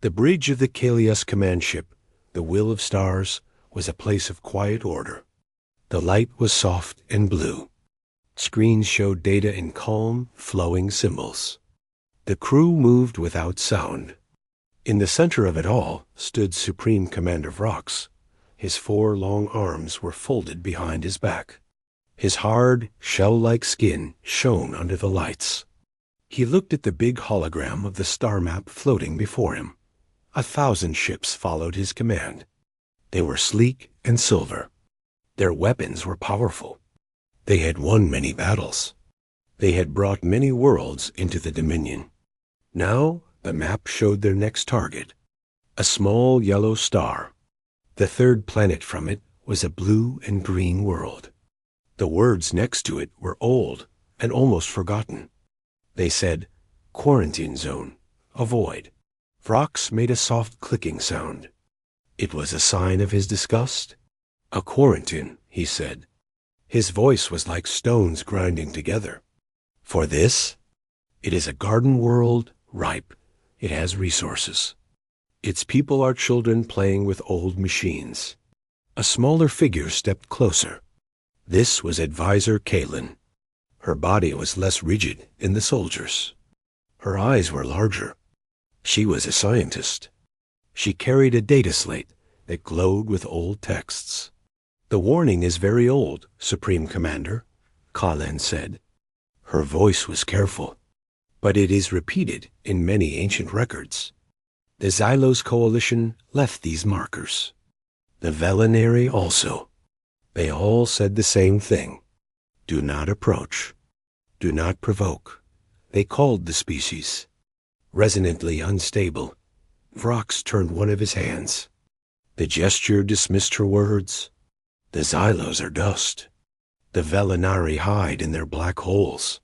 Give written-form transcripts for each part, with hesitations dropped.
The bridge of the Kalias command ship, the Will of Stars, was a place of quiet order. The light was soft and blue. Screens showed data in calm, flowing symbols. The crew moved without sound. In the center of it all stood Supreme Commander Vrox. His 4 long arms were folded behind his back. His hard, shell-like skin shone under the lights. He looked at the big hologram of the star map floating before him. 1,000 ships followed his command. They were sleek and silver. Their weapons were powerful. They had won many battles. They had brought many worlds into the Dominion. Now the map showed their next target, a small yellow star. The 3rd planet from it was a blue and green world. The words next to it were old and almost forgotten. They said, "Quarantine zone. Avoid." Vrox made a soft clicking sound. It was a sign of his disgust. "A quarantine," he said. His voice was like stones grinding together. "For this? It is a garden world, ripe. It has resources. Its people are children playing with old machines." A smaller figure stepped closer. This was Advisor Kaylin. Her body was less rigid than the soldiers. Her eyes were larger. She was a scientist. She carried a data slate that glowed with old texts. "The warning is very old, Supreme Commander," Kaylin said. Her voice was careful, but it is repeated in many ancient records. The Xylos Coalition left these markers. The Velinari also. They all said the same thing. Do not approach. Do not provoke. They called the species. Resonantly unstable, Vrox turned one of his hands. The gesture dismissed her words. The Xylos are dust. The Velinari hide in their black holes.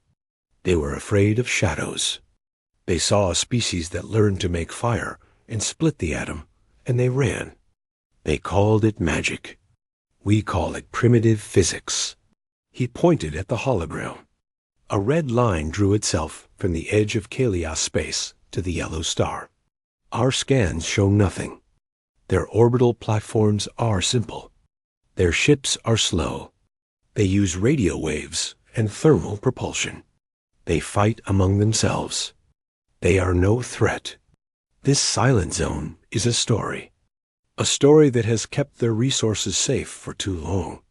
They were afraid of shadows. They saw a species that learned to make fire and split the atom, and they ran. They called it magic. We call it primitive physics. He pointed at the hologram. A red line drew itself from the edge of Kalias space to the yellow star. Our scans show nothing. Their orbital platforms are simple. Their ships are slow. They use radio waves and thermal propulsion. They fight among themselves. They are no threat. This silent zone is a story that has kept their resources safe for too long.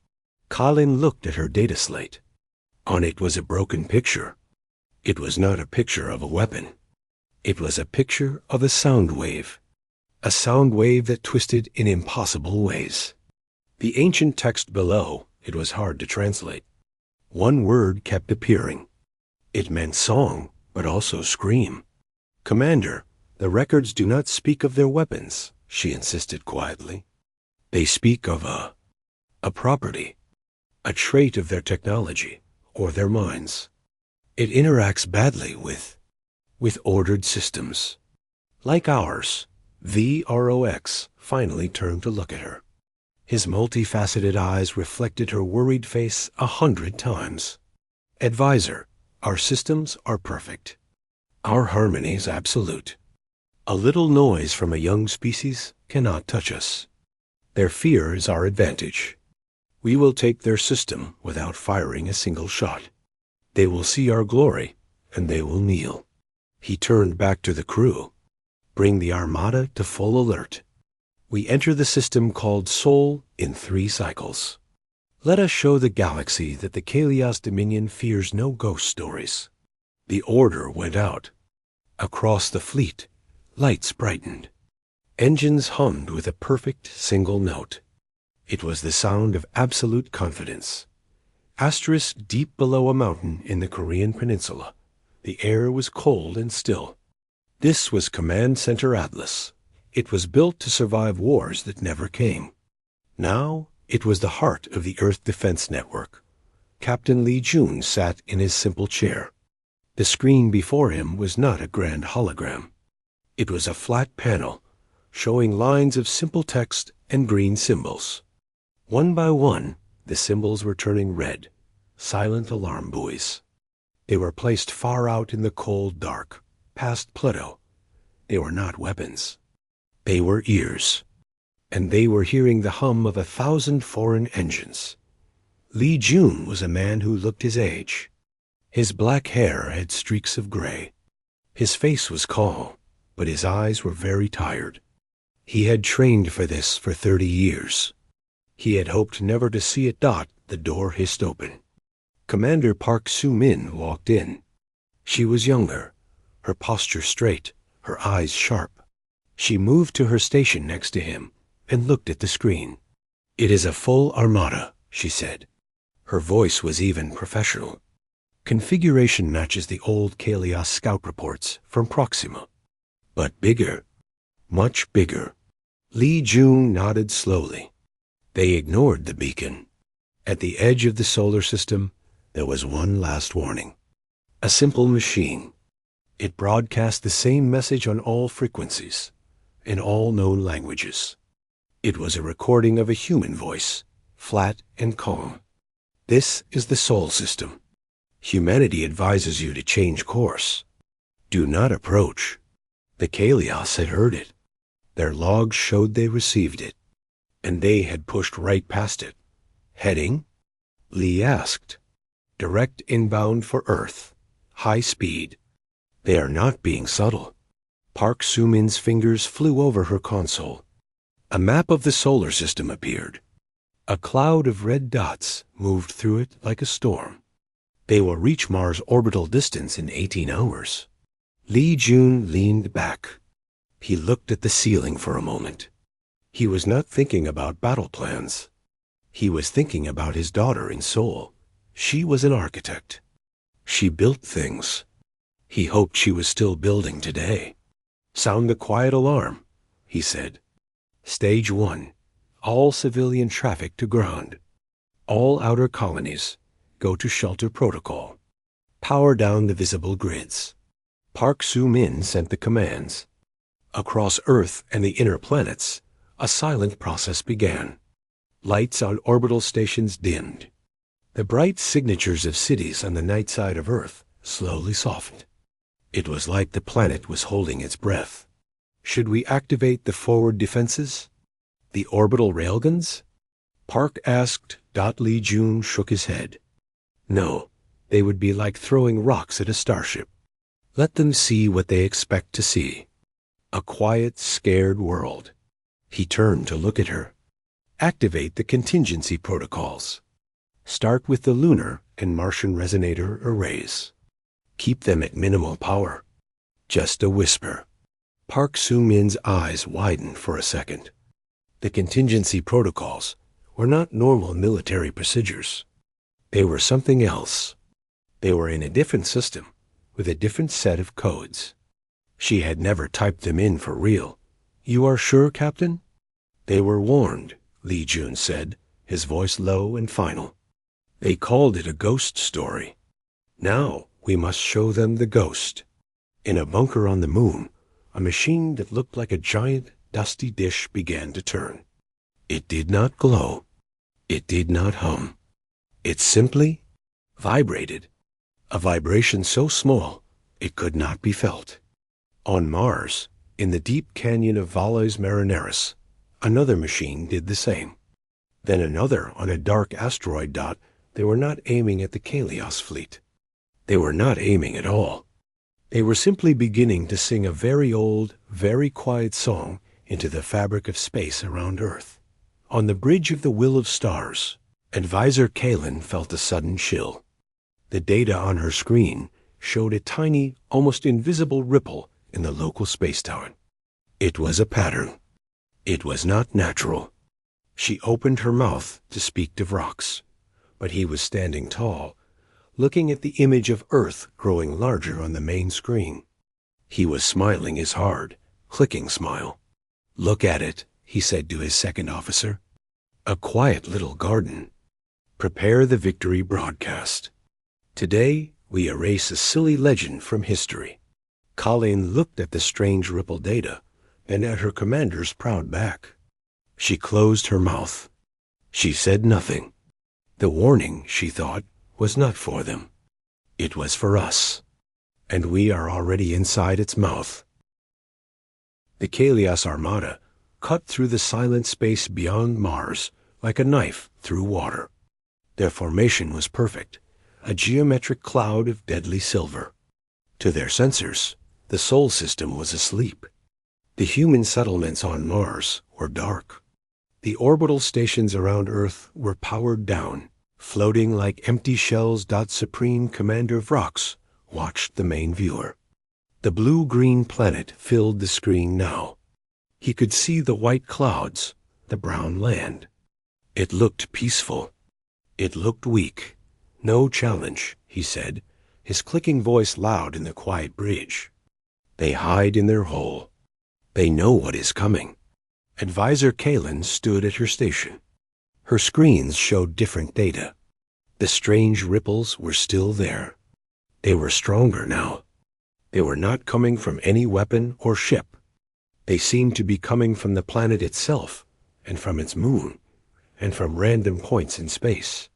Colin looked at her data slate. On it was a broken picture. It was not a picture of a weapon. It was a picture of a sound wave that twisted in impossible ways. The ancient text below, it was hard to translate. One word kept appearing. It meant song, but also scream. "Commander, the records do not speak of their weapons," she insisted quietly. "They speak of a property, a trait of their technology, or their minds. It interacts badly with ordered systems. Like ours." VROX finally turned to look at her. His multifaceted eyes reflected her worried face 100 times. "Advisor, our systems are perfect. Our harmony is absolute. A little noise from a young species cannot touch us. Their fear is our advantage. We will take their system without firing a single shot. They will see our glory, and they will kneel." He turned back to the crew. "Bring the Armada to full alert. We enter the system called Sol in 3 cycles. Let us show the galaxy that the Kalias Dominion fears no ghost stories." The order went out. Across the fleet, lights brightened. Engines hummed with a perfect single note. It was the sound of absolute confidence. Asterisk deep below a mountain in the Korean peninsula, the air was cold and still. This was Command Center Atlas. It was built to survive wars that never came. Now it was the heart of the Earth Defense Network. Captain Lee Jun sat in his simple chair. The screen before him was not a grand hologram. It was a flat panel, showing lines of simple text and green symbols. One by one, the symbols were turning red, silent alarm buoys. They were placed far out in the cold dark, past Pluto. They were not weapons. They were ears, and they were hearing the hum of 1,000 foreign engines. Li Jun was a man who looked his age. His black hair had streaks of gray. His face was calm, but his eyes were very tired. He had trained for this for 30 years. He had hoped never to see it. The door hissed open. Commander Park Soo-min walked in. She was younger, her posture straight, her eyes sharp. She moved to her station next to him and looked at the screen. "It is a full armada," she said. Her voice was even professional. "Configuration matches the old Kalios scout reports from Proxima. But bigger, much bigger." Li Jun nodded slowly. They ignored the beacon. At the edge of the solar system, there was one last warning. A simple machine. It broadcast the same message on all frequencies, in all known languages. It was a recording of a human voice, flat and calm. "This is the Sol system. Humanity advises you to change course. Do not approach." The Kalios had heard it. Their logs showed they received it, and they had pushed right past it. "Heading?" Lee asked. "Direct inbound for Earth. High speed." "They are not being subtle." Park Soo-min's fingers flew over her console. A map of the solar system appeared. A cloud of red dots moved through it like a storm. "They will reach Mars' orbital distance in 18 hours. Li Jun leaned back. He looked at the ceiling for a moment. He was not thinking about battle plans. He was thinking about his daughter in Seoul. She was an architect. She built things. He hoped she was still building today. "Sound the quiet alarm," he said. "Stage 1. All civilian traffic to ground. All outer colonies, go to shelter protocol. Power down the visible grids." Park Soo-min sent the commands. Across Earth and the inner planets, a silent process began. Lights on orbital stations dimmed. The bright signatures of cities on the night side of Earth slowly softened. It was like the planet was holding its breath. "Should we activate the forward defenses? The orbital railguns?" Park asked. Li Jun shook his head. "No, they would be like throwing rocks at a starship. Let them see what they expect to see. A quiet, scared world." He turned to look at her. "Activate the contingency protocols. Start with the lunar and Martian resonator arrays. Keep them at minimal power." Just a whisper. Park Soo-min's eyes widened for a second. The contingency protocols were not normal military procedures. They were something else. They were in a different system, with a different set of codes. She had never typed them in for real. "You are sure, Captain?" "They were warned," Li Jun said, his voice low and final. "They called it a ghost story. Now we must show them the ghost." In a bunker on the moon, a machine that looked like a giant, dusty dish began to turn. It did not glow. It did not hum. It simply vibrated. A vibration so small it could not be felt. On Mars, in the deep canyon of Valles Marineris, another machine did the same. Then another on a dark asteroid dot. They were not aiming at the Kalios fleet. They were not aiming at all. They were simply beginning to sing a very old, very quiet song into the fabric of space around Earth. On the bridge of the Will of Stars, Advisor Kalen felt a sudden chill. The data on her screen showed a tiny, almost invisible ripple in the local space tower. It was a pattern. It was not natural. She opened her mouth to speak to Vrox, but he was standing tall, looking at the image of Earth growing larger on the main screen. He was smiling his hard, clicking smile. "Look at it," he said to his second officer. "A quiet little garden. Prepare the victory broadcast. Today we erase a silly legend from history." Colleen looked at the strange ripple data, then at her commander's proud back. She closed her mouth. She said nothing. The warning, she thought, was not for them. It was for us. And we are already inside its mouth. The Kalias Armada cut through the silent space beyond Mars like a knife through water. Their formation was perfect, a geometric cloud of deadly silver. To their sensors, the Sol system was asleep. The human settlements on Mars were dark. The orbital stations around Earth were powered down, floating like empty shells. Supreme Commander Vrox watched the main viewer. The blue-green planet filled the screen now. He could see the white clouds, the brown land. It looked peaceful. It looked weak. No challenge, he said, his clicking voice loud in the quiet bridge. They hide in their hole. They know what is coming. Advisor Kalen stood at her station. Her screens showed different data. The strange ripples were still there. They were stronger now. They were not coming from any weapon or ship. They seemed to be coming from the planet itself, and from its moon, and from random points in space.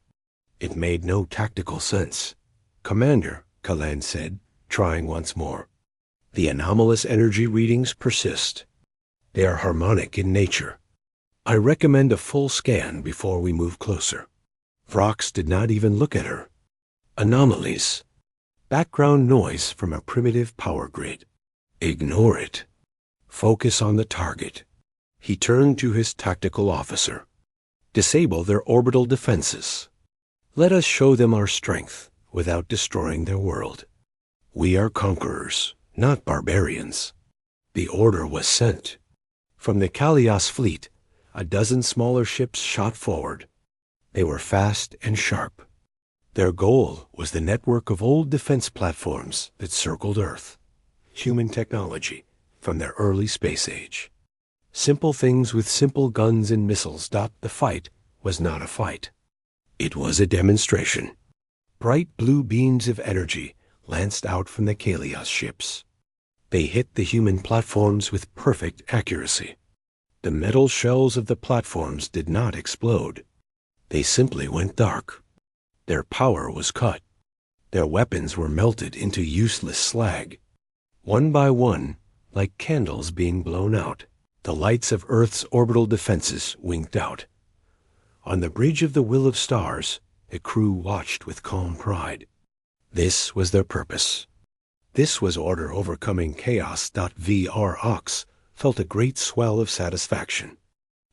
It made no tactical sense. Commander, Kalan said, trying once more. The anomalous energy readings persist. They are harmonic in nature. I recommend a full scan before we move closer. Vrox did not even look at her. Anomalies. Background noise from a primitive power grid. Ignore it. Focus on the target. He turned to his tactical officer. Disable their orbital defenses. Let us show them our strength without destroying their world. We are conquerors, not barbarians. The order was sent. From the Kalias fleet, a dozen smaller ships shot forward. They were fast and sharp. Their goal was the network of old defense platforms that circled Earth. Human technology from their early space age. Simple things with simple guns and missiles. The fight was not a fight. It was a demonstration. Bright blue beams of energy lanced out from the Kalias ships. They hit the human platforms with perfect accuracy. The metal shells of the platforms did not explode. They simply went dark. Their power was cut. Their weapons were melted into useless slag. One by one, like candles being blown out, the lights of Earth's orbital defenses winked out. On the bridge of the Will of Stars, the crew watched with calm pride. This was their purpose. This was order overcoming chaos. Vrox felt a great swell of satisfaction.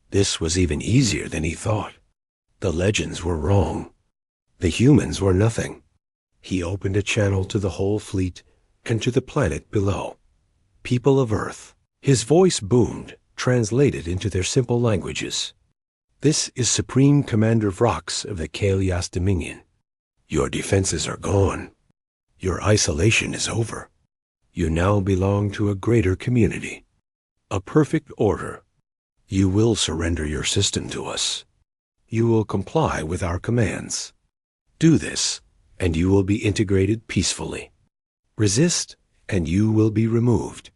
This was even easier than he thought. The legends were wrong. The humans were nothing. He opened a channel to the whole fleet and to the planet below. People of Earth. His voice boomed, translated into their simple languages. This is Supreme Commander Vrox of the Kalias Dominion. Your defenses are gone. Your isolation is over. You now belong to a greater community. A perfect order. You will surrender your system to us. You will comply with our commands. Do this, and you will be integrated peacefully. Resist, and you will be removed.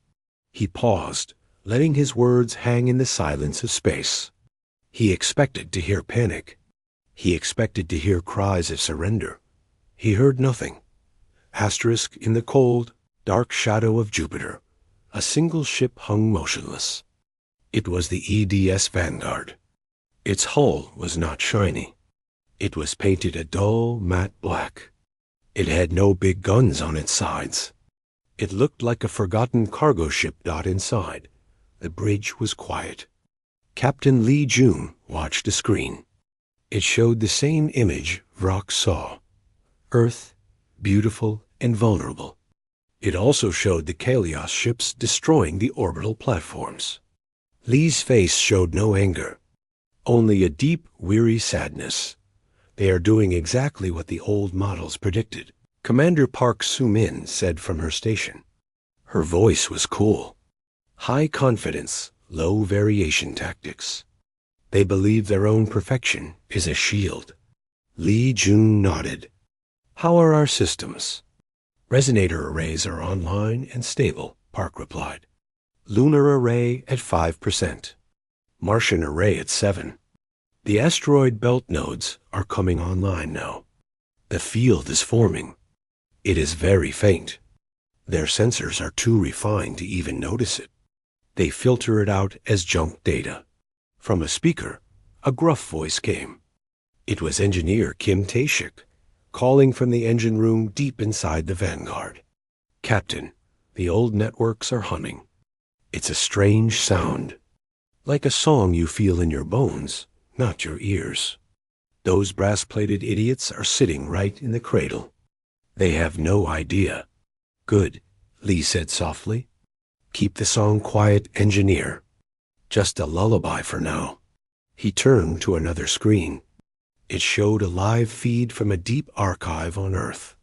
He paused, letting his words hang in the silence of space. He expected to hear panic. He expected to hear cries of surrender. He heard nothing. Asterisk in the cold, dark shadow of Jupiter, a single ship hung motionless. It was the EDS Vanguard. Its hull was not shiny. It was painted a dull, matte black. It had no big guns on its sides. It looked like a forgotten cargo ship. Inside, the bridge was quiet. Captain Lee Jun watched a screen. It showed the same image Vrox saw. Earth, beautiful and vulnerable. It also showed the Kalias ships destroying the orbital platforms. Lee's face showed no anger, only a deep, weary sadness. They are doing exactly what the old models predicted, Commander Park Soo-min said from her station. Her voice was cool. High confidence, low variation tactics. They believe their own perfection is a shield. Lee Jun nodded. How are our systems? Resonator arrays are online and stable, Park replied. Lunar array at 5%. Martian array at 7%. The asteroid belt nodes are coming online now. The field is forming. It is very faint. Their sensors are too refined to even notice it. They filter it out as junk data. From a speaker, a gruff voice came. It was engineer Kim Taeshik, calling from the engine room deep inside the Vanguard. Captain, the old networks are humming. It's a strange sound, like a song you feel in your bones, not your ears. Those brass-plated idiots are sitting right in the cradle. They have no idea. Good, Lee said softly. Keep the song quiet, engineer. Just a lullaby for now. He turned to another screen. It showed a live feed from a deep archive on Earth.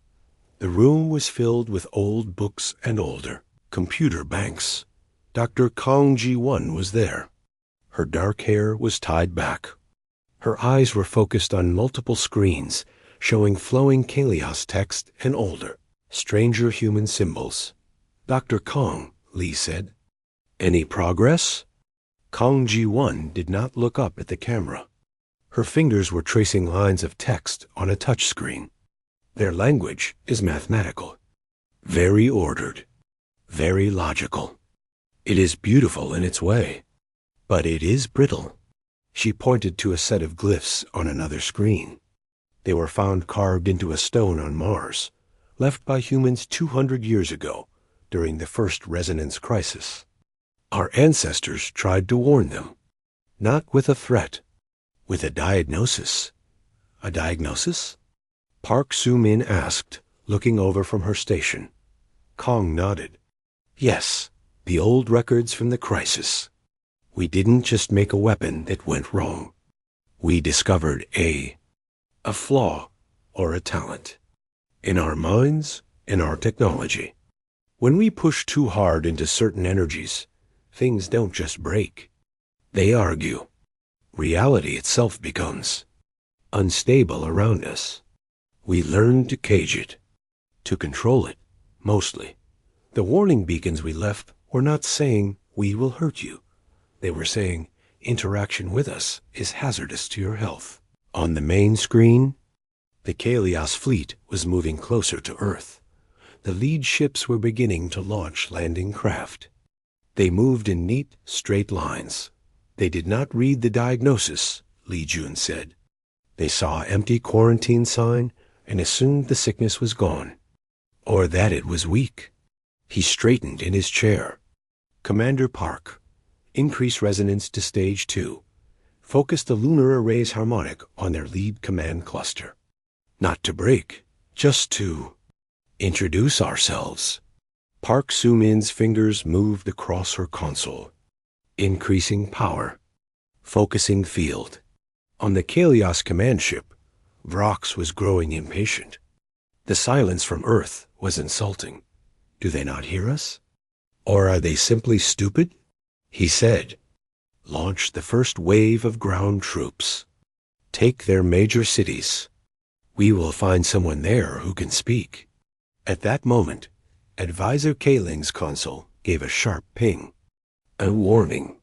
The room was filled with old books and older computer banks. Dr. Kong Ji-won was there. Her dark hair was tied back. Her eyes were focused on multiple screens, showing flowing Kalios text and older, stranger human symbols. Dr. Kong, Lee said. Any progress? Kong Ji-won did not look up at the camera. Her fingers were tracing lines of text on a touchscreen. Their language is mathematical. Very ordered. Very logical. It is beautiful in its way. But it is brittle. She pointed to a set of glyphs on another screen. They were found carved into a stone on Mars, left by humans 200 years ago during the first resonance crisis. Our ancestors tried to warn them, not with a threat, with a diagnosis. A diagnosis? Park Soo-min asked, looking over from her station. Kong nodded. Yes, the old records from the crisis. We didn't just make a weapon that went wrong. We discovered a flaw or a talent. In our minds, in our technology. When we push too hard into certain energies, things don't just break. They argue. Reality itself becomes unstable around us. We learn to cage it, to control it, mostly. The warning beacons we left were not saying, we will hurt you. They were saying, interaction with us is hazardous to your health. On the main screen, the Kalios fleet was moving closer to Earth. The lead ships were beginning to launch landing craft. They moved in neat, straight lines. They did not read the diagnosis, Lee Jun said. They saw an empty quarantine sign and assumed the sickness was gone, or that it was weak. He straightened in his chair. Commander Park, increase resonance to stage 2. Focus the lunar array's harmonic on their lead command cluster. Not to break, just to introduce ourselves. Park Soo-min's fingers moved across her console. Increasing power. Focusing field. On the Kalios command ship, Vrox was growing impatient. The silence from Earth was insulting. Do they not hear us? Or are they simply stupid? He said, launch the first wave of ground troops. Take their major cities. We will find someone there who can speak. At that moment, Advisor Kaling's console gave a sharp ping. A warning.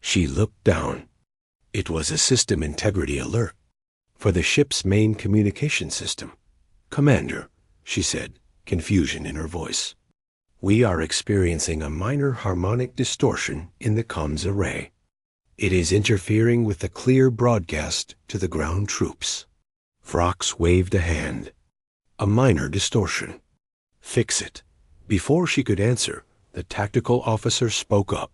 She looked down. It was a system integrity alert for the ship's main communication system. Commander, she said, confusion in her voice. We are experiencing a minor harmonic distortion in the comms array. It is interfering with the clear broadcast to the ground troops. Vrox waved a hand. A minor distortion. Fix it. Before she could answer, the tactical officer spoke up.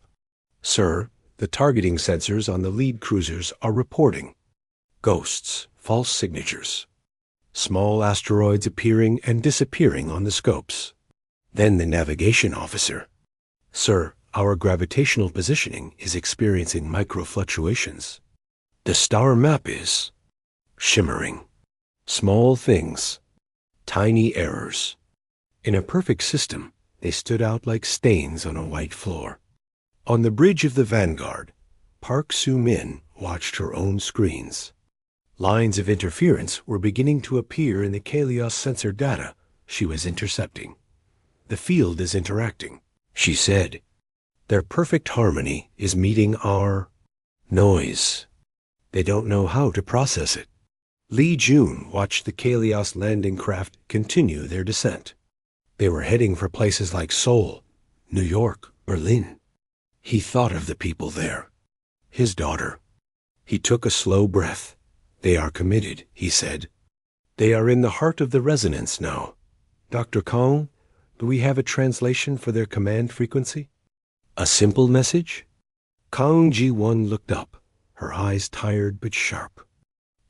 Sir, the targeting sensors on the lead cruisers are reporting. Ghosts, false signatures. Small asteroids appearing and disappearing on the scopes. Then the navigation officer. Sir, our gravitational positioning is experiencing microfluctuations. The star map is shimmering. Small things. Tiny errors. In a perfect system, they stood out like stains on a white floor. On the bridge of the Vanguard, Park Soo-min watched her own screens. Lines of interference were beginning to appear in the Kalios sensor data she was intercepting. The field is interacting, she said. Their perfect harmony is meeting our noise. They don't know how to process it. Lee Jun watched the Kalios landing craft continue their descent. They were heading for places like Seoul, New York, Berlin. He thought of the people there. His daughter. He took a slow breath. They are committed, he said. They are in the heart of the resonance now. Dr. Kong, do we have a translation for their command frequency? A simple message? Kong Ji-won looked up, her eyes tired but sharp.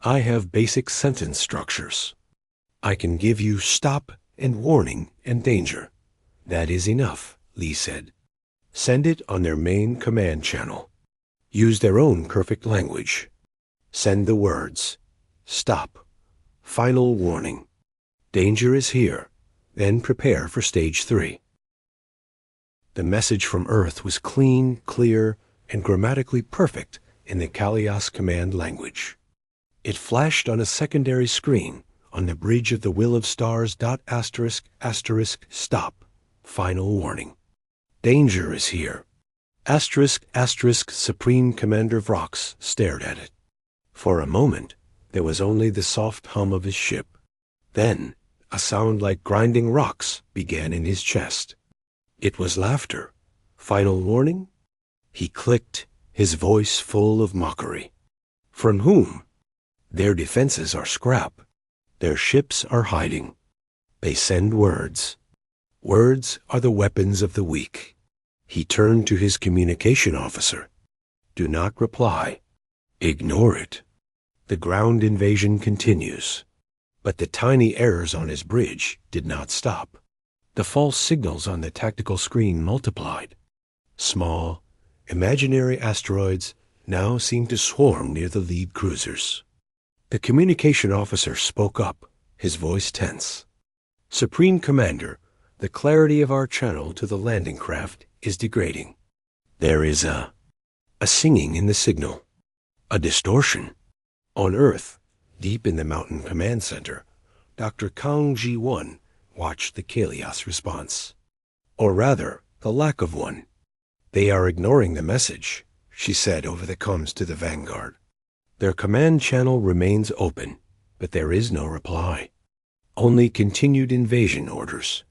I have basic sentence structures. I can give you stop and warning and danger. That is enough, Lee said. Send it on their main command channel. Use their own perfect language. Send the words, stop, final warning, danger is here, then prepare for stage 3. The message from Earth was clean, clear, and grammatically perfect in the Kalias command language. It flashed on a secondary screen on the bridge of the Will of Stars. ****, stop, final warning. Danger is here. ***, Supreme Commander Vrox stared at it. For a moment, there was only the soft hum of his ship. Then, a sound like grinding rocks began in his chest. It was laughter. Final warning? He clicked, his voice full of mockery. From whom? Their defenses are scrap. Their ships are hiding. They send words. Words are the weapons of the weak. He turned to his communication officer. Do not reply. Ignore it. The ground invasion continues. But the tiny errors on his bridge did not stop. The false signals on the tactical screen multiplied. Small, imaginary asteroids now seemed to swarm near the lead cruisers. The communication officer spoke up, his voice tense. Supreme Commander, the clarity of our channel to the landing craft is degrading. There is a singing in the signal, a distortion. On Earth, deep in the mountain command center, Dr. Kang Ji-won watched the Kalias response. Or rather, the lack of one. They are ignoring the message, she said over the comms to the Vanguard. Their command channel remains open, but there is no reply. Only continued invasion orders.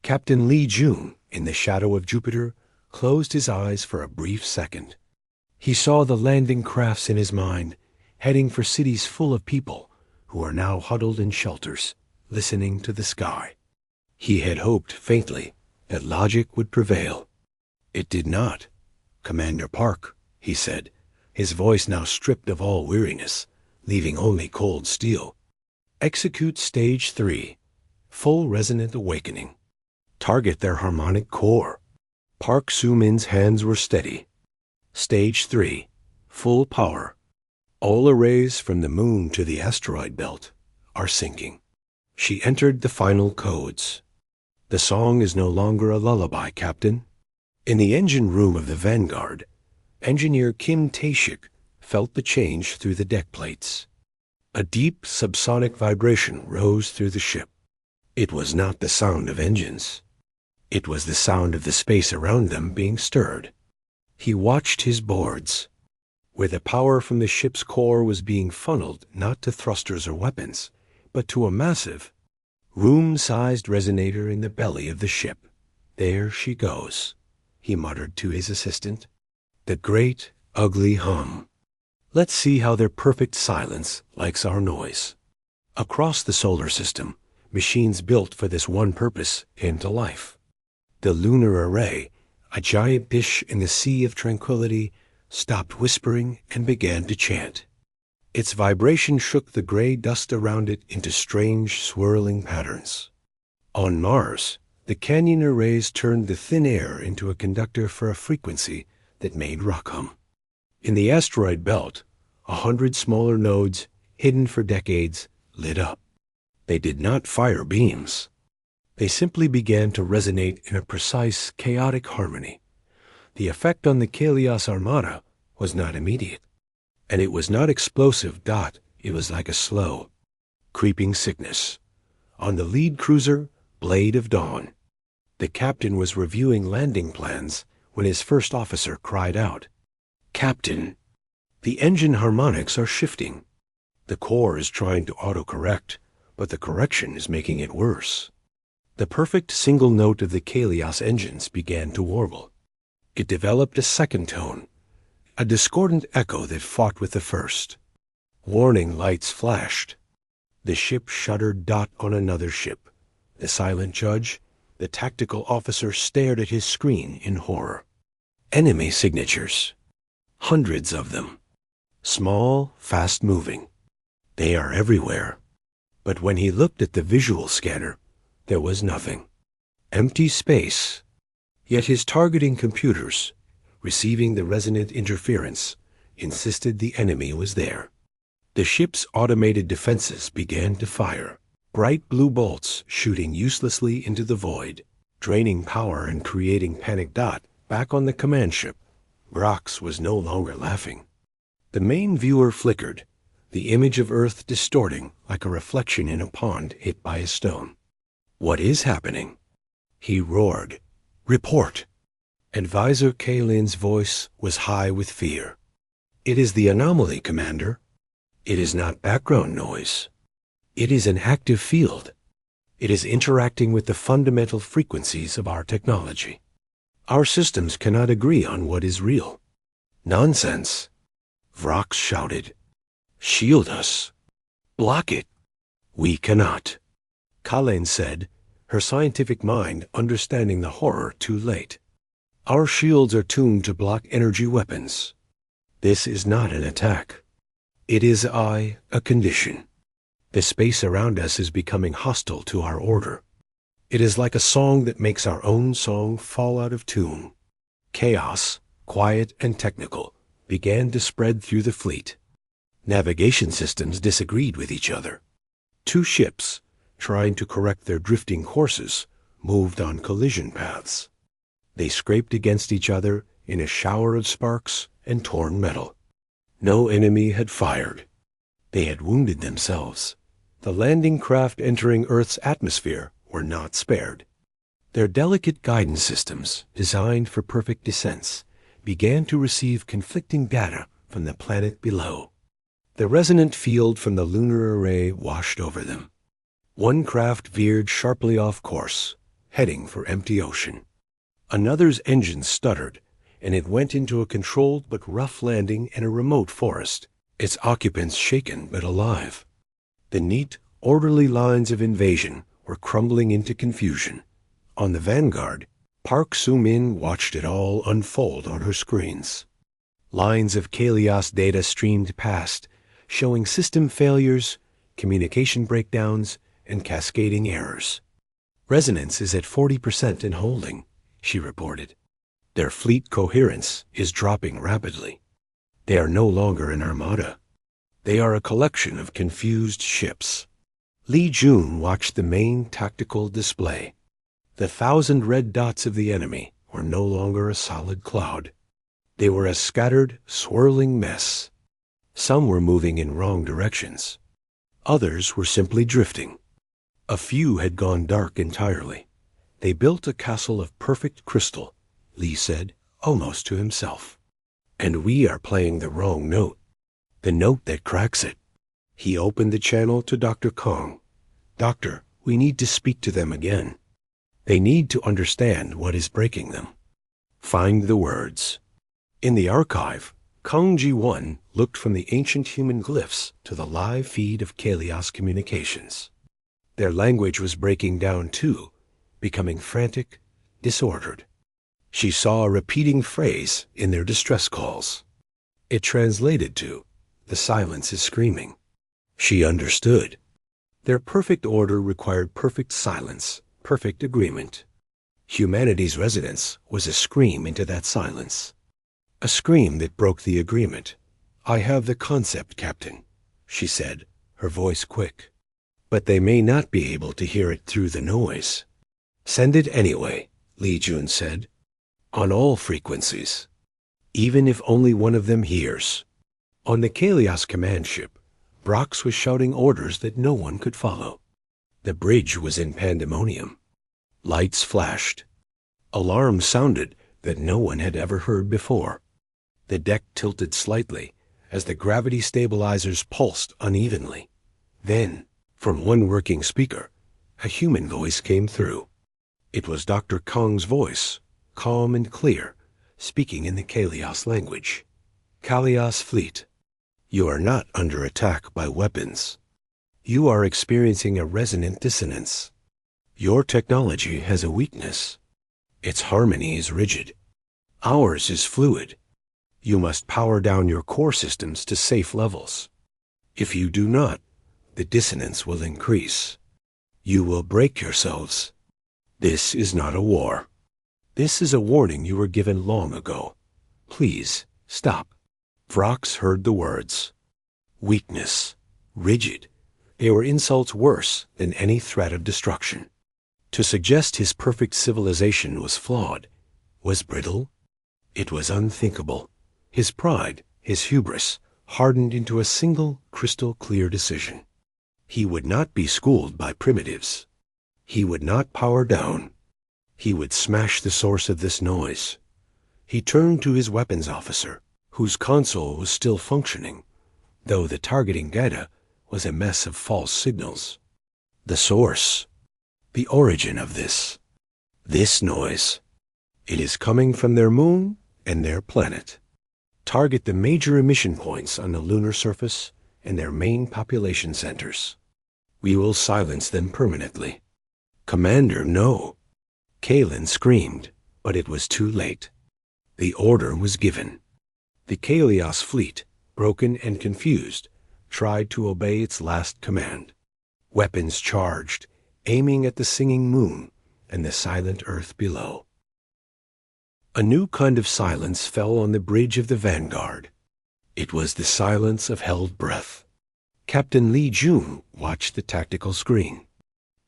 Captain Lee Jun, in the shadow of Jupiter, closed his eyes for a brief second. He saw the landing crafts in his mind, heading for cities full of people who are now huddled in shelters, listening to the sky. He had hoped faintly that logic would prevail. It did not. Commander Park, he said, his voice now stripped of all weariness, leaving only cold steel. Execute Stage 3, full resonant awakening. Target their harmonic core. Park Soo-min's hands were steady. Stage 3, full power. All arrays from the moon to the asteroid belt are sinking. She entered the final codes. The song is no longer a lullaby, Captain. In the engine room of the Vanguard, Engineer Kim Tae-shik felt the change through the deck plates. A deep subsonic vibration rose through the ship. It was not the sound of engines. It was the sound of the space around them being stirred. He watched his boards, where the power from the ship's core was being funneled not to thrusters or weapons, but to a massive, room-sized resonator in the belly of the ship. There she goes, he muttered to his assistant. The great, ugly hum. Let's see how their perfect silence likes our noise. Across the solar system, machines built for this one purpose came to life. The lunar array, a giant dish in the sea of tranquility, stopped whispering and began to chant. Its vibration shook the gray dust around it into strange, swirling patterns. On Mars, the canyon arrays turned the thin air into a conductor for a frequency that made rock hum. In the asteroid belt, 100 smaller nodes, hidden for decades, lit up. They did not fire beams. They simply began to resonate in a precise, chaotic harmony. The effect on the Kalias Armada was not immediate, and it was not explosive. It was like a slow, creeping sickness. On the lead cruiser, Blade of Dawn, the captain was reviewing landing plans when his first officer cried out, "Captain, the engine harmonics are shifting. The core is trying to autocorrect, but the correction is making it worse." The perfect single note of the Kalias engines began to warble. It developed a second tone, a discordant echo that fought with the first. Warning lights flashed. The ship shuddered dot on another ship. The silent judge, the tactical officer, stared at his screen in horror. Enemy signatures. Hundreds of them. Small, fast-moving. They are everywhere. But when he looked at the visual scanner, there was nothing. Empty space. Yet his targeting computers, receiving the resonant interference, insisted the enemy was there. The ship's automated defenses began to fire, bright blue bolts shooting uselessly into the void, draining power and creating panic dot back on the command ship. Brox was no longer laughing. The main viewer flickered, the image of Earth distorting like a reflection in a pond hit by a stone. What is happening? He roared. Report! Advisor Kalin's voice was high with fear. It is the anomaly, Commander. It is not background noise. It is an active field. It is interacting with the fundamental frequencies of our technology. Our systems cannot agree on what is real. Nonsense. Vrox shouted. Shield us. Block it. We cannot. Kalin said, her scientific mind understanding the horror too late. Our shields are tuned to block energy weapons. This is not an attack. It is a condition. The space around us is becoming hostile to our order. It is like a song that makes our own song fall out of tune. Chaos, quiet and technical, began to spread through the fleet. Navigation systems disagreed with each other. Two ships, trying to correct their drifting courses, moved on collision paths. They scraped against each other in a shower of sparks and torn metal. No enemy had fired. They had wounded themselves. The landing craft entering Earth's atmosphere were not spared. Their delicate guidance systems, designed for perfect descents, began to receive conflicting data from the planet below. The resonant field from the lunar array washed over them. One craft veered sharply off course, heading for empty ocean. Another's engine stuttered, and it went into a controlled but rough landing in a remote forest, its occupants shaken but alive. The neat, orderly lines of invasion were crumbling into confusion. On the Vanguard, Park Soo-min watched it all unfold on her screens. Lines of Kalios data streamed past, showing system failures, communication breakdowns, and cascading errors. Resonance is at 40% in holding, she reported. Their fleet coherence is dropping rapidly. They are no longer an armada. They are a collection of confused ships. Li Jun watched the main tactical display. The 1,000 red dots of the enemy were no longer a solid cloud. They were a scattered, swirling mess. Some were moving in wrong directions. Others were simply drifting. A few had gone dark entirely. They built a castle of perfect crystal, Li said, almost to himself. And we are playing the wrong note, the note that cracks it. He opened the channel to Dr. Kong. Doctor, we need to speak to them again. They need to understand what is breaking them. Find the words. In the archive, Kong Ji-1 looked from the ancient human glyphs to the live feed of Kalios communications. Their language was breaking down too, becoming frantic, disordered. She saw a repeating phrase in their distress calls. It translated to, "The silence is screaming." She understood. Their perfect order required perfect silence, perfect agreement. Humanity's resonance was a scream into that silence. A scream that broke the agreement. "I have the concept, Captain," she said, her voice quick. "But they may not be able to hear it through the noise." "Send it anyway," Li Jun said. "On all frequencies. Even if only one of them hears." On the Kalios command ship, Brox was shouting orders that no one could follow. The bridge was in pandemonium. Lights flashed. Alarms sounded that no one had ever heard before. The deck tilted slightly as the gravity stabilizers pulsed unevenly. Then, from one working speaker, a human voice came through. It was Dr. Kong's voice, calm and clear, speaking in the Kalios language. Kalios fleet, you are not under attack by weapons. You are experiencing a resonant dissonance. Your technology has a weakness. Its harmony is rigid. Ours is fluid. You must power down your core systems to safe levels. If you do not, the dissonance will increase. You will break yourselves. This is not a war. This is a warning you were given long ago. Please, stop. Vrox heard the words. Weakness. Rigid. They were insults worse than any threat of destruction. To suggest his perfect civilization was flawed, was brittle, it was unthinkable. His pride, his hubris, hardened into a single crystal-clear decision. He would not be schooled by primitives. He would not power down. He would smash the source of this noise. He turned to his weapons officer, whose console was still functioning, though the targeting data was a mess of false signals. The source, the origin of this noise, it is coming from their moon and their planet. Target the major emission points on the lunar surface and their main population centers. We will silence them permanently. Commander, no. Kalen screamed, but it was too late. The order was given. The Kalios fleet, broken and confused, tried to obey its last command. Weapons charged, aiming at the singing moon and the silent earth below. A new kind of silence fell on the bridge of the Vanguard. It was the silence of held breath. Captain Lee Jun watched the tactical screen.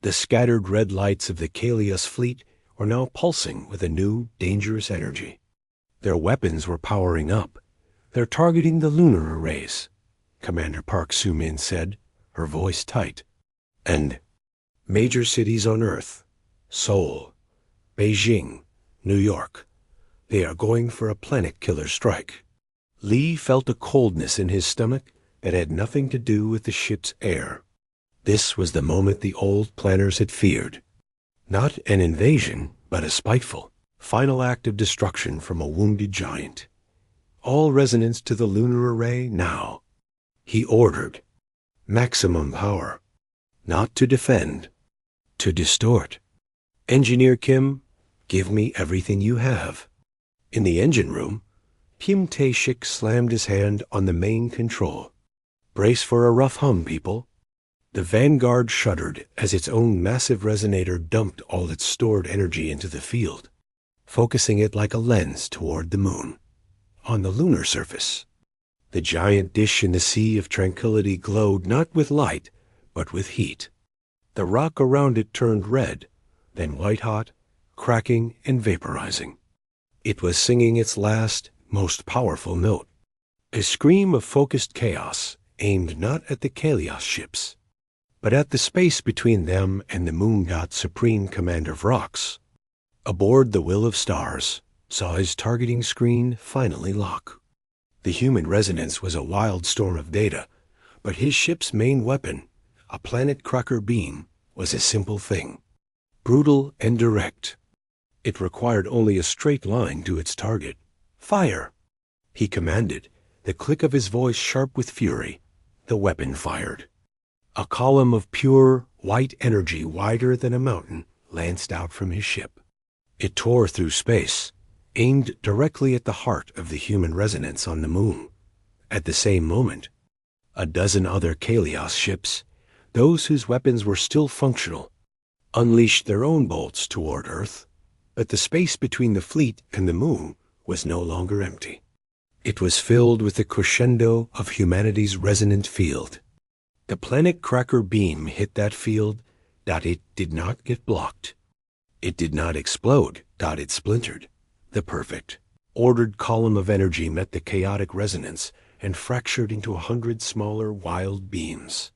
The scattered red lights of the Kalios fleet were now pulsing with a new, dangerous energy. Their weapons were powering up. They're targeting the lunar arrays, Commander Park Soo-min said, her voice tight. And major cities on Earth, Seoul, Beijing, New York, they are going for a planet-killer strike. Lee felt a coldness in his stomach that had nothing to do with the ship's air. This was the moment the old planners had feared. Not an invasion, but a spiteful, final act of destruction from a wounded giant. All resonance to the lunar array now. He ordered. Maximum power. Not to defend, to distort. Engineer Kim, give me everything you have. In the engine room, Kim Tae-shik slammed his hand on the main control. Brace for a rough hum, people. The Vanguard shuddered as its own massive resonator dumped all its stored energy into the field, focusing it like a lens toward the moon. On the lunar surface, the giant dish in the sea of tranquility glowed not with light, but with heat. The rock around it turned red, then white-hot, cracking and vaporizing. It was singing its last, most powerful note, a scream of focused chaos aimed not at the Kalios ships, but at the space between them and the Moon God's Supreme Commander Vrox. Aboard the Will of Stars, saw his targeting screen finally lock. The human resonance was a wild storm of data, but his ship's main weapon, a planet-cracker beam, was a simple thing. Brutal and direct. It required only a straight line to its target. Fire! He commanded, the click of his voice sharp with fury. The weapon fired. A column of pure, white energy wider than a mountain lanced out from his ship. It tore through space, aimed directly at the heart of the human resonance on the moon. At the same moment, a dozen other Kalios ships, those whose weapons were still functional, unleashed their own bolts toward Earth, but the space between the fleet and the moon was no longer empty. It was filled with the crescendo of humanity's resonant field. The planet-cracker beam hit that field, it did not get blocked. It did not explode, it splintered. The perfect, ordered column of energy met the chaotic resonance and fractured into 100 smaller wild beams.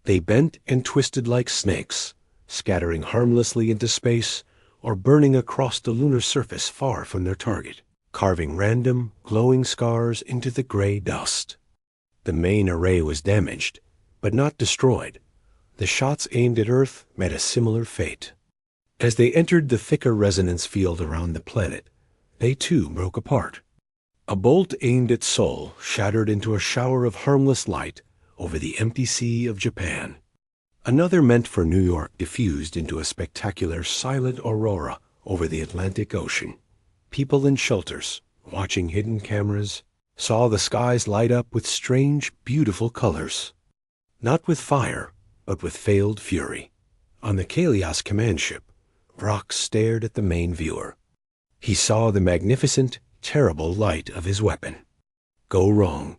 They bent and twisted like snakes, scattering harmlessly into space or burning across the lunar surface far from their target, carving random, glowing scars into the gray dust. The main array was damaged, but not destroyed. The shots aimed at Earth met a similar fate. As they entered the thicker resonance field around the planet, they too broke apart. A bolt aimed at Seoul shattered into a shower of harmless light over the empty sea of Japan. Another meant for New York diffused into a spectacular silent aurora over the Atlantic Ocean. People in shelters, watching hidden cameras, saw the skies light up with strange, beautiful colors. Not with fire, but with veiled fury. On the Kalias command ship, Vrock stared at the main viewer. He saw the magnificent, terrible light of his weapon go wrong.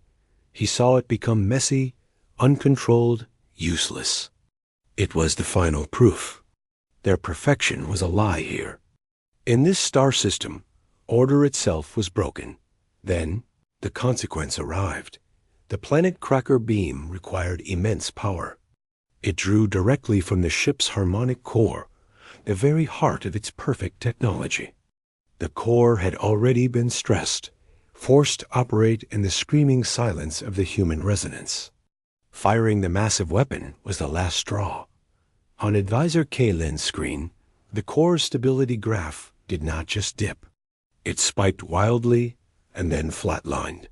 He saw it become messy, uncontrolled, useless. It was the final proof. Their perfection was a lie here. In this star system, order itself was broken. Then, the consequence arrived. The planet cracker beam required immense power. It drew directly from the ship's harmonic core, the very heart of its perfect technology. The core had already been stressed, forced to operate in the screaming silence of the human resonance. Firing the massive weapon was the last straw. On Advisor K-Lin's screen, the core stability graph did not just dip. It spiked wildly and then flatlined.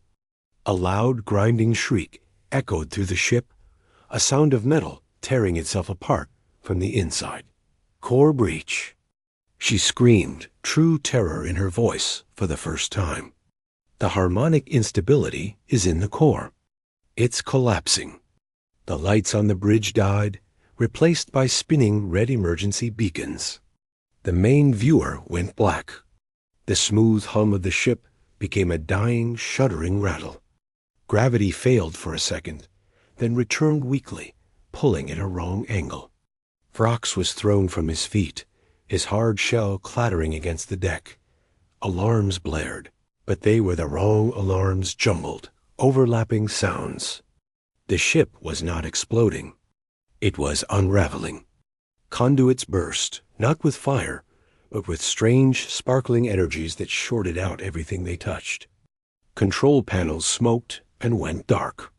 A loud, grinding shriek echoed through the ship, a sound of metal tearing itself apart from the inside. Core breach. She screamed, true terror in her voice for the first time. The harmonic instability is in the core. It's collapsing. The lights on the bridge died, replaced by spinning red emergency beacons. The main viewer went black. The smooth hum of the ship became a dying, shuddering rattle. Gravity failed for a second, then returned weakly, pulling at a wrong angle. Vrox was thrown from his feet, his hard shell clattering against the deck. Alarms blared, but they were the wrong alarms jumbled, overlapping sounds. The ship was not exploding. It was unraveling. Conduits burst, not with fire, but with strange, sparkling energies that shorted out everything they touched. Control panels smoked and went dark.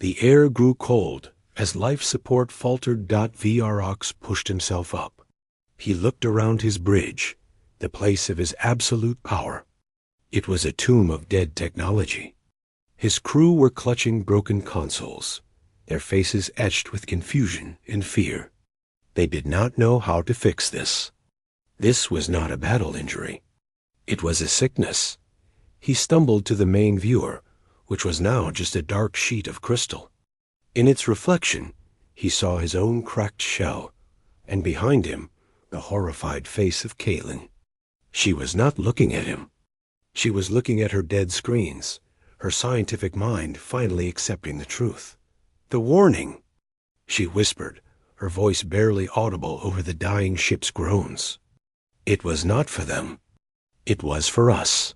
The air grew cold as life support faltered. Vrox pushed himself up. He looked around his bridge, the place of his absolute power. It was a tomb of dead technology. His crew were clutching broken consoles, their faces etched with confusion and fear. They did not know how to fix this. This was not a battle injury. It was a sickness. He stumbled to the main viewer, which was now just a dark sheet of crystal. In its reflection, he saw his own cracked shell, and behind him, the horrified face of K-Lin. She was not looking at him. She was looking at her dead screens, her scientific mind finally accepting the truth. The warning! She whispered, her voice barely audible over the dying ship's groans. It was not for them. It was for us.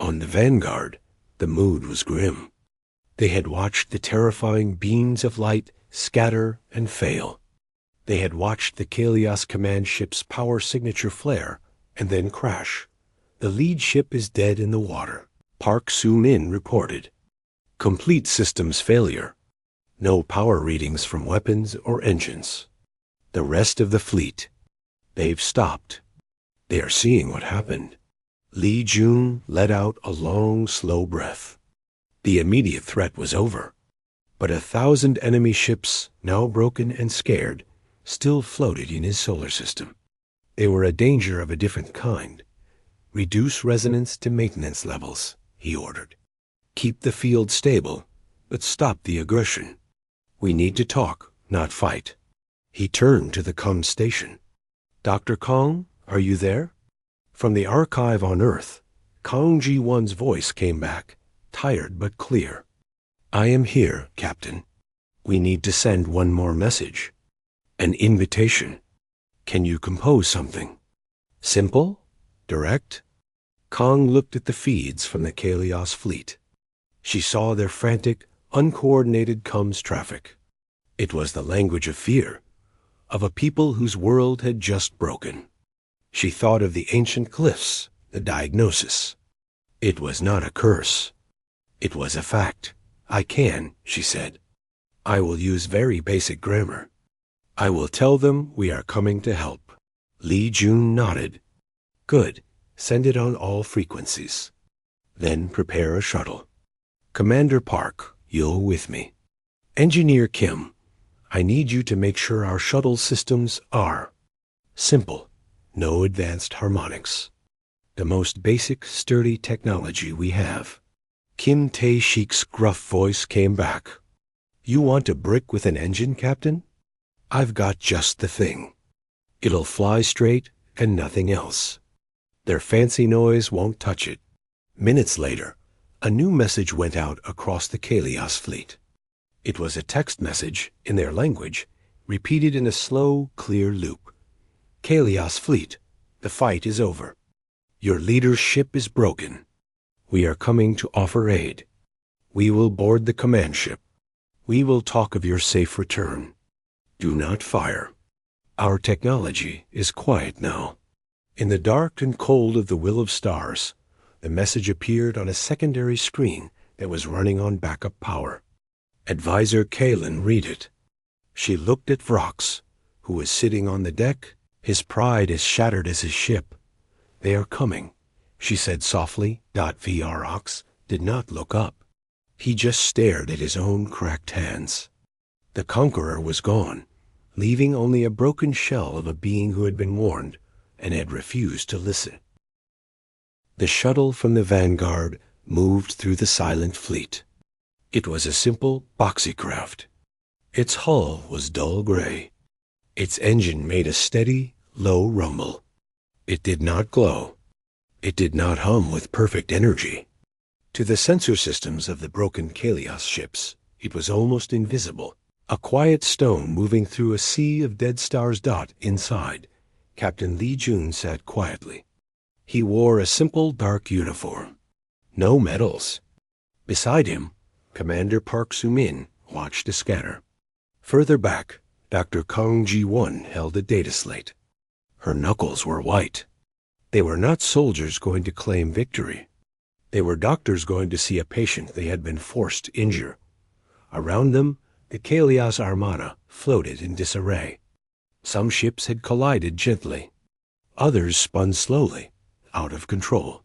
On the Vanguard, the mood was grim. They had watched the terrifying beams of light scatter and fail. They had watched the Kalias command ship's power signature flare and then crash. The lead ship is dead in the water, Park Soo-min reported. Complete systems failure. No power readings from weapons or engines. The rest of the fleet. They've stopped. They are seeing what happened. Lee Jun let out a long, slow breath. The immediate threat was over. But 1,000 enemy ships, now broken and scared, still floated in his solar system. They were a danger of a different kind. Reduce resonance to maintenance levels, he ordered. Keep the field stable, but stop the aggression. We need to talk, not fight. He turned to the comm station. Dr. Kong, are you there? From the archive on Earth, Kong Ji-won's voice came back, tired but clear. I am here, Captain. We need to send one more message. An invitation. Can you compose something? Simple? Direct? Kong looked at the feeds from the Kalias fleet. She saw their frantic, uncoordinated comms traffic. It was the language of fear, of a people whose world had just broken. She thought of the ancient glyphs, the diagnosis. It was not a curse. It was a fact. I can, she said. I will use very basic grammar. I will tell them we are coming to help. Lee Jun nodded. Good. Send it on all frequencies. Then prepare a shuttle. Commander Park, you're with me. Engineer Kim, I need you to make sure our shuttle systems are simple, no advanced harmonics. The most basic, sturdy technology we have. Kim Tae-shik's gruff voice came back. You want a brick with an engine, Captain? I've got just the thing. It'll fly straight and nothing else. Their fancy noise won't touch it. Minutes later, a new message went out across the Kalias fleet. It was a text message in their language, repeated in a slow, clear loop. Kalias fleet, the fight is over. Your leader's ship is broken. We are coming to offer aid. We will board the command ship. We will talk of your safe return. Do not fire. Our technology is quiet now. In the dark and cold of the Will of Stars, the message appeared on a secondary screen that was running on backup power. Advisor Kalen read it. She looked at Vrox, who was sitting on the deck, his pride as shattered as his ship. They are coming, she said softly. Vrox did not look up. He just stared at his own cracked hands. The conqueror was gone, leaving only a broken shell of a being who had been warned and had refused to listen. The shuttle from the Vanguard moved through the silent fleet. It was a simple, boxy craft. Its hull was dull gray. Its engine made a steady, low rumble. It did not glow. It did not hum with perfect energy. To the sensor systems of the broken Kalias ships, it was almost invisible. A quiet stone moving through a sea of dead stars. Inside, Captain Lee Jun sat quietly. He wore a simple dark uniform. No medals. Beside him, Commander Park Soo-min watched a scanner. Further back, Dr. Kang Ji-won held a data slate. Her knuckles were white. They were not soldiers going to claim victory. They were doctors going to see a patient they had been forced to injure. Around them, the Kalias Armada floated in disarray. Some ships had collided gently. Others spun slowly, out of control.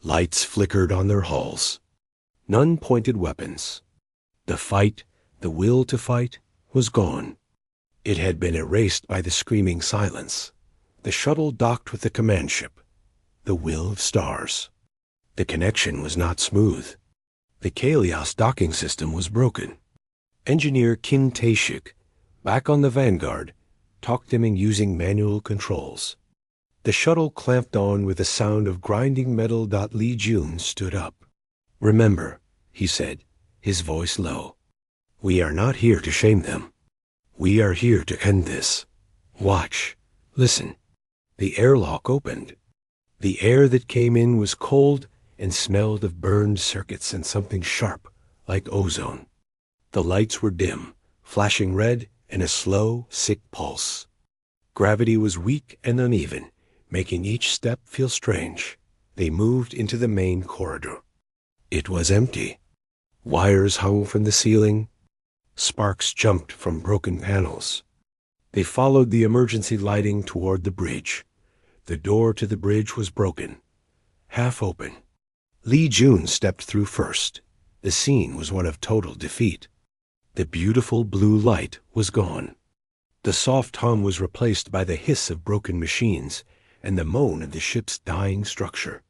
Lights flickered on their hulls. None pointed weapons. The fight, the will to fight, was gone. It had been erased by the screaming silence. The shuttle docked with the command ship, the Will of Stars. The connection was not smooth. The Kalias docking system was broken. Engineer Kim Tae-shik, back on the Vanguard, talked them in using manual controls. The shuttle clamped on with a sound of grinding metal. Lee Jun stood up. Remember, he said, his voice low. We are not here to shame them. We are here to end this. Watch. Listen. The airlock opened. The air that came in was cold and smelled of burned circuits and something sharp, like ozone. The lights were dim, flashing red and a slow, sick pulse. Gravity was weak and uneven, making each step feel strange. They moved into the main corridor. It was empty. Wires hung from the ceiling. Sparks jumped from broken panels. They followed the emergency lighting toward the bridge. The door to the bridge was broken, half open. Lee Jun stepped through first. The scene was one of total defeat. The beautiful blue light was gone. The soft hum was replaced by the hiss of broken machines and the moan of the ship's dying structure.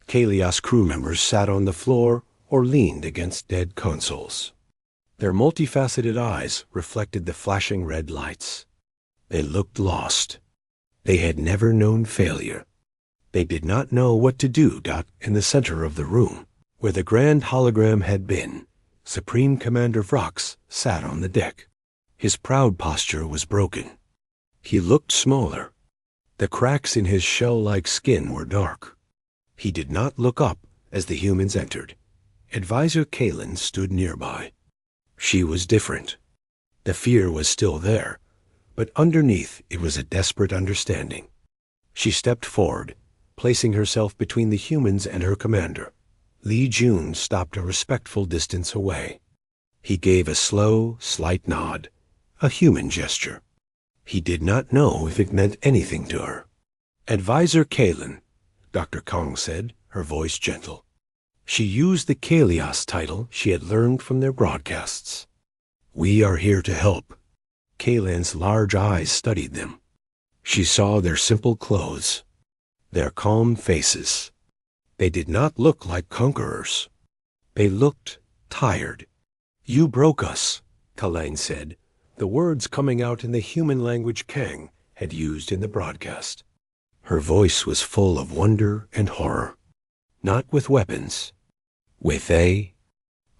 Kalias crew members sat on the floor or leaned against dead consoles. Their multifaceted eyes reflected the flashing red lights. They looked lost. They had never known failure. They did not know what to do. In the center of the room, where the grand hologram had been, Supreme Commander Vrox sat on the deck. His proud posture was broken. He looked smaller. The cracks in his shell-like skin were dark. He did not look up as the humans entered. Advisor Kalen stood nearby. She was different. The fear was still there, but underneath it was a desperate understanding. She stepped forward, placing herself between the humans and her commander. Lee Jun stopped a respectful distance away. He gave a slow, slight nod, a human gesture. He did not know if it meant anything to her. Advisor Kalen, Dr. Kong said, her voice gentle. She used the Kalios title she had learned from their broadcasts. We are here to help. Kalen's large eyes studied them. She saw their simple clothes, their calm faces. They did not look like conquerors. They looked tired. You broke us, Kalen said, the words coming out in the human language Kang had used in the broadcast. Her voice was full of wonder and horror. Not with weapons. With a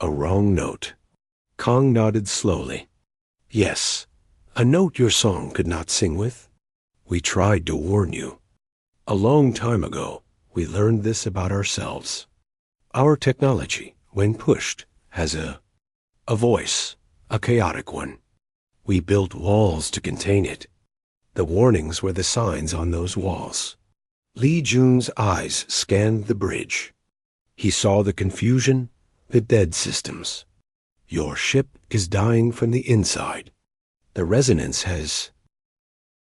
wrong note. Kong nodded slowly. Yes, a note your song could not sing with. We tried to warn you. A long time ago, we learned this about ourselves. Our technology, when pushed, has a voice, a chaotic one. We built walls to contain it. The warnings were the signs on those walls. Li Jun's eyes scanned the bridge. He saw the confusion, the dead systems. Your ship is dying from the inside. The resonance has